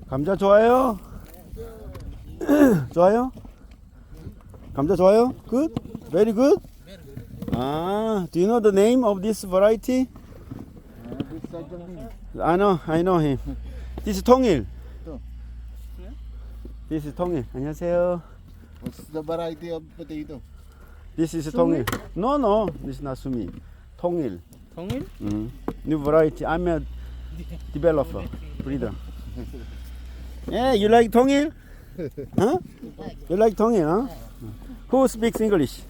감자 좋아요? 좋아요? 감자 좋아요? Good? Very good? Ah, do you know the name of this variety? I know him. This is 통일. This is 통일. 안녕하세요. What's the variety of potato? This is 통일. No, this is not sumi. 통일. 통일? New variety. I'm a developer, breeder. Yeah, you like 통일? Huh? You like 통일, huh? Who speaks English?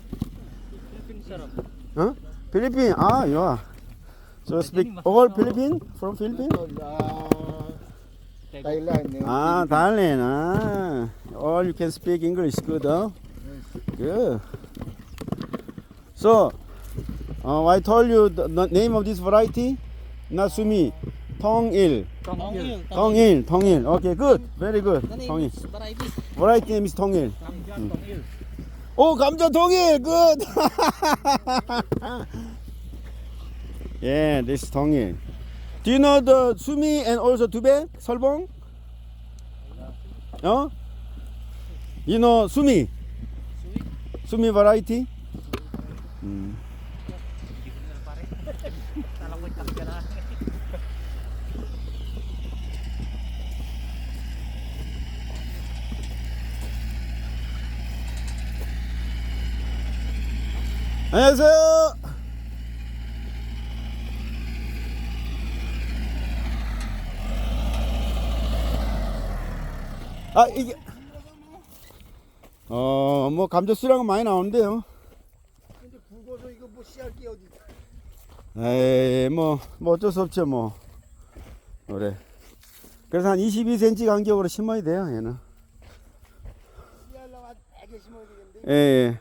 Huh? Philippine. Ah, you are. So speak all Philippine? From Philippines? Thailand. Ah, Thailand. Ah, all you can speak English. Good, huh? Good. So, I told you the name of this variety. Nasumi. 통일. 통일. Okay, good. Very good. 통일. Variety name is 통일. Oh, 감자 통일. Good. Yeah, this is 통일. Do you know the sumi and also 두배? 설봉? You know sumi? Sumi variety? 안녕하세요. 아, 이게 뭐 감자 수량은 많이 나오는데요. 근데 굵어서 이거 뭐 씨알 게 어디? 에이, 뭐 어쩔 수 없죠, 뭐. 그래. 그래서 한 22cm 간격으로 심어야 돼요, 얘는. 씨알라가 되게 심어야 되겠는데. 예.